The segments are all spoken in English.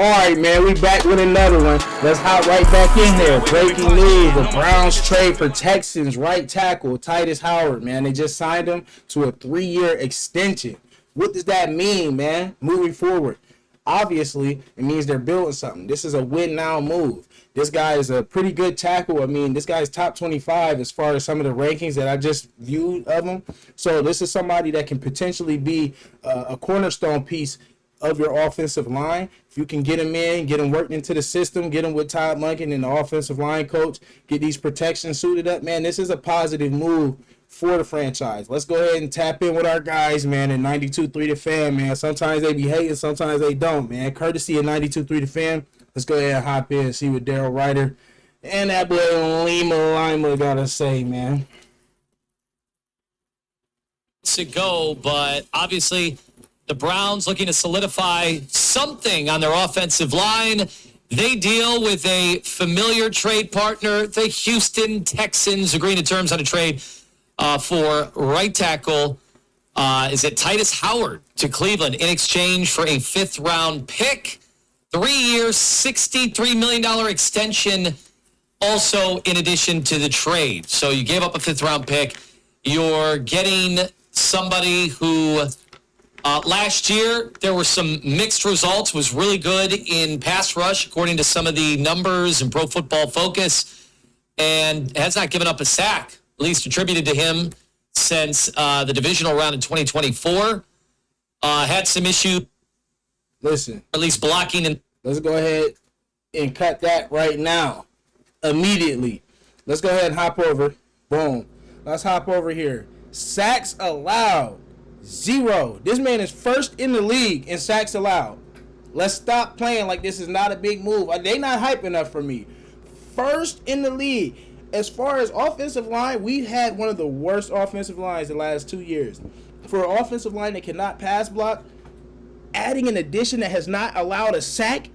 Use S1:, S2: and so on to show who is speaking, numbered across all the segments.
S1: All right, man, we back with another one. Let's hop right back in there. Breaking news: the Browns trade for Texans right tackle Tytus Howard. Man, they just signed him to a 3-year extension. What does that mean, man? Moving forward, obviously, it means they're building something. This is a win now move. This guy is a pretty good tackle. I mean, this guy's top 25 as far as some of the rankings that I just viewed of him. So this is somebody that can potentially be a cornerstone piece of your offensive line. If you can get him in, get him worked into the system, get him with Todd Monken and the offensive line coach, get these protections suited up, man, this is a positive move for the franchise. Let's go ahead and tap in with our guys, man, in 92.3 The Fan, man. Sometimes they be hating, sometimes they don't, man. Courtesy of 92.3 The Fan. Let's go ahead and hop in and see what Daryl Ryder and that boy Lima gotta say, man.
S2: To go, but obviously the Browns looking to solidify something on their offensive line. They deal with a familiar trade partner, the Houston Texans, agreeing to terms on a trade for right tackle. Is it Tytus Howard to Cleveland in exchange for a 5th-round pick? 3-year, $63 million extension also in addition to the trade. So you gave up a 5th-round pick. You're getting somebody who... last year, there were some mixed results, was really good in pass rush, according to some of the numbers in Pro Football Focus, and has not given up a sack, at least attributed to him, since the divisional round in 2024. Had some issues.
S1: Listen.
S2: At least blocking. And
S1: let's go ahead and cut that right now. Immediately. Let's go ahead and hop over. Boom. Let's hop over here. Sacks allowed. 0. This man is first in the league in sacks allowed. Let's stop playing like this is not a big move. They not hype enough for me. First in the league. As far as offensive line, we've had one of the worst offensive lines the last 2 years. For an offensive line that cannot pass block, adding an addition that has not allowed a sack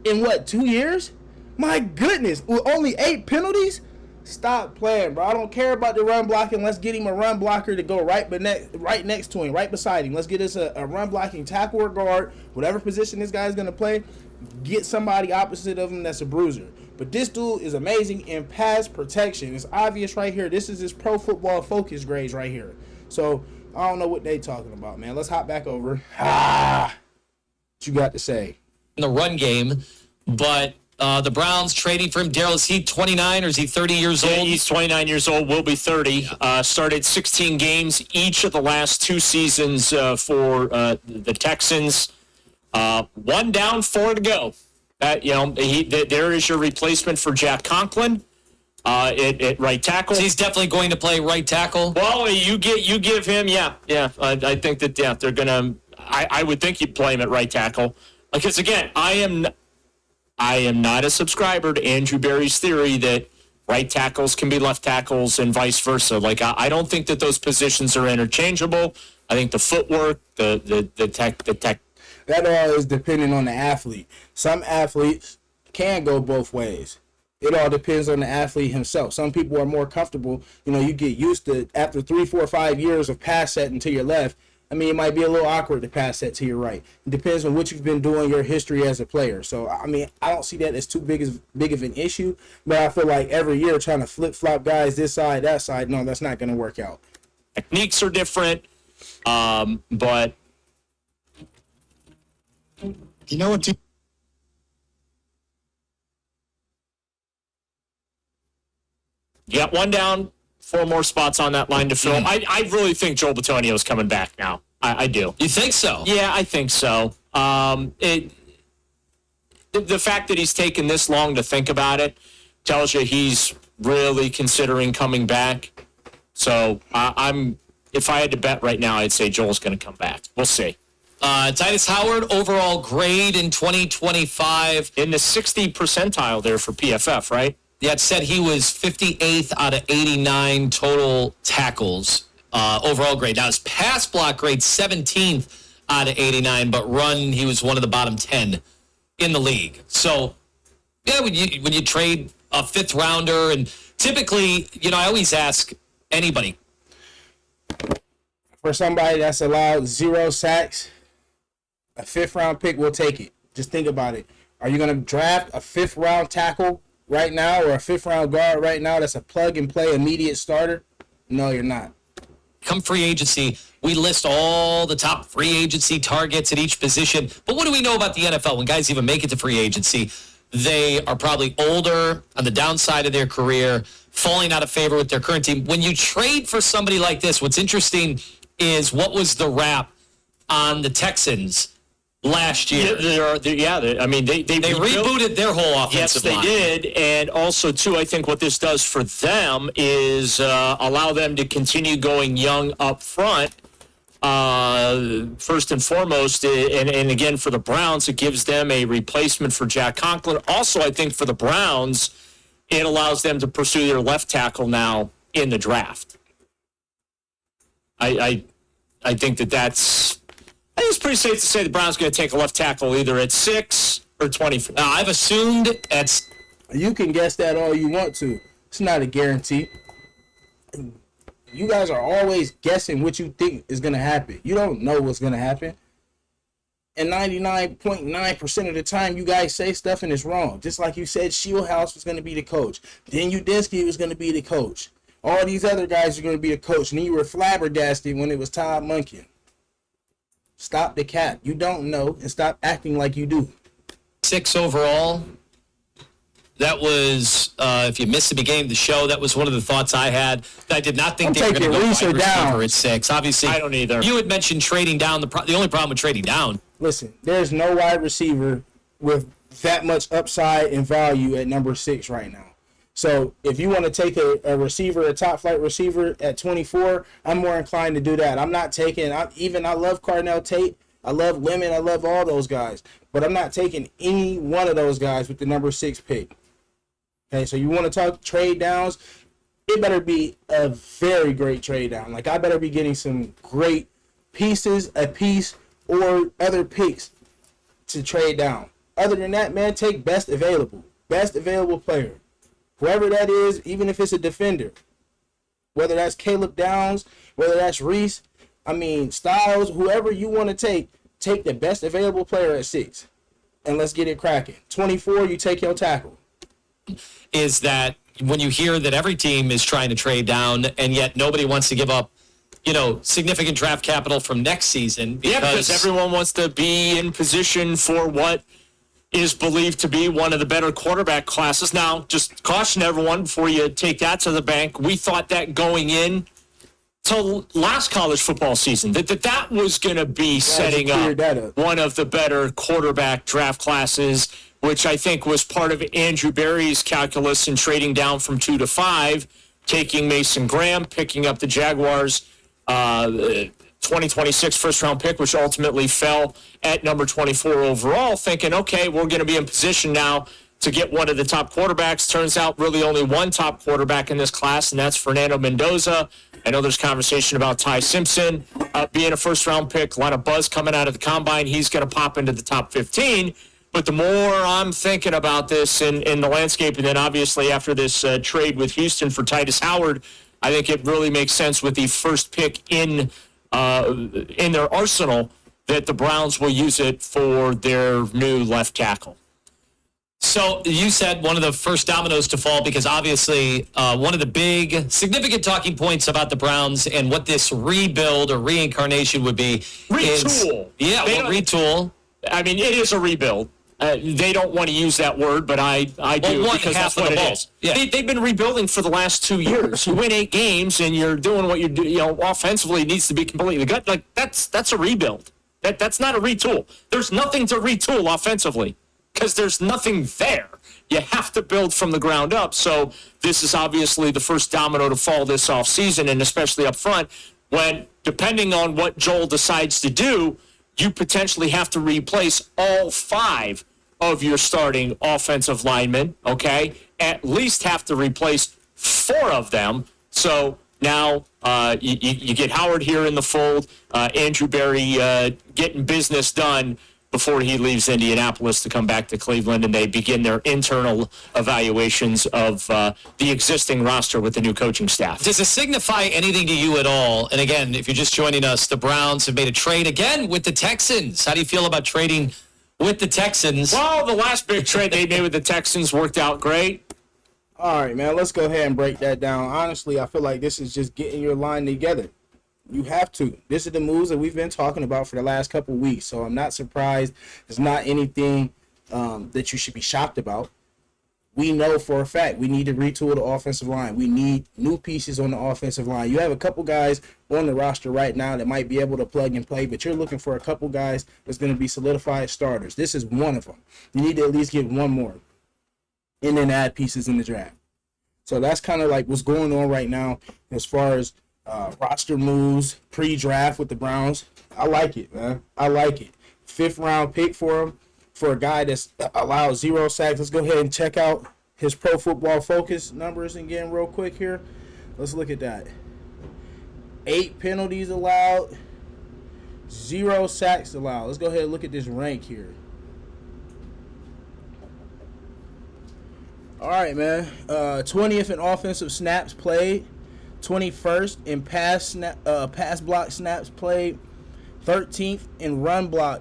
S1: in 2 years? My goodness, with only 8 penalties? Stop playing, bro. I don't care about the run blocking. Let's get him a run blocker to go right next to him, right beside him. Let's get us a run blocking tackle or guard, whatever position this guy's going to play. Get somebody opposite of him that's a bruiser. But this dude is amazing in pass protection. It's obvious right here. This is his Pro Football Focus grades right here. So I don't know what they talking about, man. Let's hop back over. What you got to say?
S2: In the run game, but the Browns trading for him. Daryl, is he 29 or is he 30 years old?
S3: Yeah, he's 29 years old, will be 30. Started 16 games each of the last 2 seasons for the Texans. 1 down, 4 to go. There is your replacement for Jack Conklin at right tackle.
S2: So he's definitely going to play right tackle?
S3: Well, you give him, yeah. I think that, they're going to – I would think you'd play him at right tackle. Because, again, I am not a subscriber to Andrew Berry's theory that right tackles can be left tackles and vice versa. Like, I don't think that those positions are interchangeable. I think the footwork, the tech.
S1: That all is depending on the athlete. Some athletes can go both ways. It all depends on the athlete himself. Some people are more comfortable. You get used to, after 3, 4, 5 years of pass setting to your left, I mean, it might be a little awkward to pass set to your right. It depends on what you've been doing, your history as a player. So, I mean, I don't see that as too big of an issue. But I feel like every year trying to flip-flop guys this side, that side, no, that's not going to work out.
S3: Techniques are different, but...
S4: You know what?
S3: Yeah, 1 down, 4 more spots on that line to fill. I really think Joel Bitonio's coming back now. I do.
S2: You think so?
S3: Yeah, I think so. The fact that he's taken this long to think about it tells you he's really considering coming back. So if I had to bet right now, I'd say Joel's going to come back. We'll see.
S2: Tytus Howard, overall grade in 2025.
S3: In the 60th percentile there for PFF, right?
S2: Yeah, it said he was 58th out of 89 total tackles. Overall grade. Now, his pass block grade, 17th out of 89, but run, he was one of the bottom 10 in the league. So, yeah, when you trade a 5th rounder, and typically, I always ask anybody.
S1: For somebody that's allowed 0 sacks, a 5th round pick will take it. Just think about it. Are you going to draft a 5th-round tackle right now or a 5th-round guard right now that's a plug-and-play immediate starter? No, you're not.
S2: Come free agency, we list all the top free agency targets at each position. But what do we know about the NFL? When guys even make it to free agency, they are probably older, on the downside of their career, falling out of favor with their current team. When you trade for somebody like this, what's interesting is what was the rap on the Texans last year?
S3: They
S2: rebooted their whole offensive line.
S3: Yes, they did. And also, too, I think what this does for them is allow them to continue going young up front. First and foremost, and again, for the Browns, it gives them a replacement for Jack Conklin. Also, I think for the Browns, it allows them to pursue their left tackle now in the draft. I think that's... I think it's pretty safe to say the Browns are going to take a left tackle either at 6 or 24.
S2: I've assumed it's...
S1: You can guess that all you want to. It's not a guarantee. You guys are always guessing what you think is going to happen. You don't know what's going to happen. And 99.9% of the time, you guys say stuff and it's wrong. Just like you said, Shieldhouse was going to be the coach. Then Udinski was going to be the coach. All these other guys are going to be the coach. And then you were flabbergasted when it was Todd Monken. Stop the cap. You don't know, and stop acting like you do.
S2: 6 overall. That was, if you missed the beginning of the show, that was one of the thoughts I had. I did not think they were going to go wide receiver at 6. Obviously,
S3: I don't either.
S2: You had mentioned trading down. The only problem with trading down.
S1: Listen, there's no wide receiver with that much upside and value at number 6 right now. So if you want to take a receiver, a top flight receiver at 24, I'm more inclined to do that. I'm not taking, I love Cardinal Tate. I love Lemon. I love all those guys. But I'm not taking any one of those guys with the number 6 pick. Okay, so you want to talk trade downs, it better be a very great trade down. Like, I better be getting some great pieces, a piece, or other picks to trade down. Other than that, man, take best available player. Whoever that is, even if it's a defender. Whether that's Caleb Downs, whether that's Reese, Styles, whoever you want to take the best available player at 6. And let's get it cracking. 24, you take your tackle.
S2: Is that when you hear that every team is trying to trade down and yet nobody wants to give up, significant draft capital from next season.
S3: Because everyone wants to be in position for what is believed to be one of the better quarterback classes. Now, just caution everyone before you take that to the bank. We thought that going in to last college football season, that was going to be setting up one of the better quarterback draft classes, which I think was part of Andrew Berry's calculus in trading down from 2 to 5, taking Mason Graham, picking up the Jaguars' 2026 first-round pick, which ultimately fell at number 24 overall, thinking, okay, we're going to be in position now to get one of the top quarterbacks. Turns out really only one top quarterback in this class, and that's Fernando Mendoza. I know there's conversation about Ty Simpson being a first-round pick, a lot of buzz coming out of the combine. He's going to pop into the top 15. But the more I'm thinking about this in the landscape, and then obviously after this trade with Houston for Tytus Howard, I think it really makes sense with the first pick in their arsenal that the Browns will use it for their new left tackle.
S2: So you said one of the first dominoes to fall because obviously one of the big significant talking points about the Browns and what this rebuild or reincarnation would be
S3: retool.
S2: Retool.
S3: It is a rebuild. They don't want to use that word, but I do because that's what it is. Yeah. They've been rebuilding for the last 2 years. You win 8 games and you're doing what you do. Offensively, it needs to be completely gut. Like that's a rebuild. That's not a retool. There's nothing to retool offensively because there's nothing there. You have to build from the ground up. So this is obviously the first domino to fall this offseason, and especially up front, when depending on what Joel decides to do, you potentially have to replace all 5 of your starting offensive linemen, okay? At least have to replace 4 of them. So now you get Howard here in the fold, Andrew Berry getting business done before he leaves Indianapolis to come back to Cleveland, and they begin their internal evaluations of the existing roster with the new coaching staff.
S2: Does it signify anything to you at all? And again, if you're just joining us, the Browns have made a trade again with the Texans. How do you feel about trading with the Texans.
S3: Well, the last big trade they made with the Texans worked out great.
S1: All right, man, let's go ahead and break that down. Honestly, I feel like this is just getting your line together. You have to. This is the moves that we've been talking about for the last couple of weeks, so I'm not surprised. It's not anything that you should be shocked about. We know for a fact we need to retool the offensive line. We need new pieces on the offensive line. You have a couple guys on the roster right now that might be able to plug and play, but you're looking for a couple guys that's going to be solidified starters. This is one of them. You need to at least get one more and then add pieces in the draft. So that's kind of like what's going on right now as far as roster moves, pre-draft with the Browns. I like it, man. I like it. 5th round pick for him. For a guy that's allowed 0 sacks. Let's go ahead and check out his Pro Football Focus numbers again real quick here. Let's look at that. 8 penalties allowed, 0 sacks allowed. Let's go ahead and look at this rank here. All right, man. 20th in offensive snaps played, 21st in pass block snaps played, 13th in run block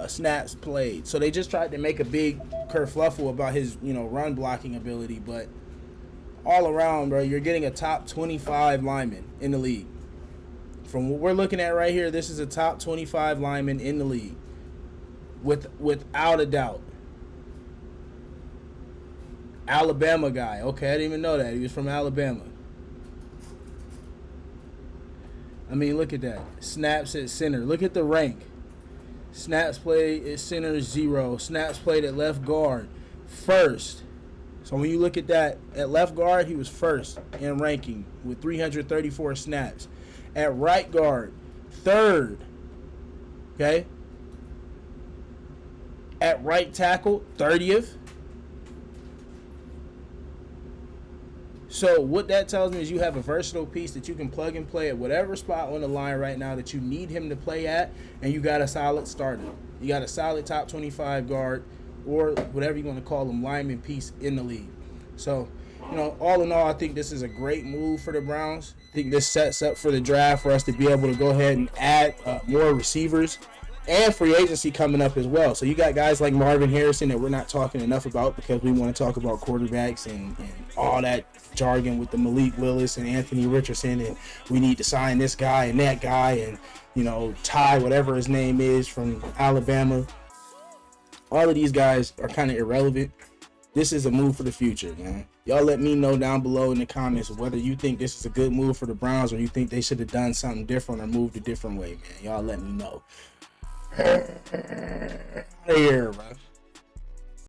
S1: snaps played. So they just tried to make a big kerfluffle about his, run blocking ability, but all around, bro, you're getting a top 25 lineman in the league. From what we're looking at right here, this is a top 25 lineman in the league, without a doubt. Alabama guy. Okay, I didn't even know that he was from Alabama. I mean, look at that. Snaps at center. Look at the rank. Snaps played at center, 0. Snaps played at left guard, 1st. So when you look at that, at left guard, he was 1st in ranking with 334 snaps. At right guard, 3rd. Okay? At right tackle, 30th. So what that tells me is you have a versatile piece that you can plug and play at whatever spot on the line right now that you need him to play at, and you got a solid starter. You got a solid top 25 guard, or whatever you want to call him, lineman piece in the league. So, all in all, I think this is a great move for the Browns. I think this sets up for the draft for us to be able to go ahead and add more receivers and free agency coming up as well. So you got guys like Marvin Harrison that we're not talking enough about because we want to talk about quarterbacks and all that jargon with the Malik Willis and Anthony Richardson, and we need to sign this guy and that guy, and Ty, whatever his name is, from Alabama. All of these guys are kind of irrelevant. This is a move for the future, man. Y'all let me know down below in the comments whether you think this is a good move for the Browns or you think they should have done something different or moved a different way, man. Y'all let me know. Here, man.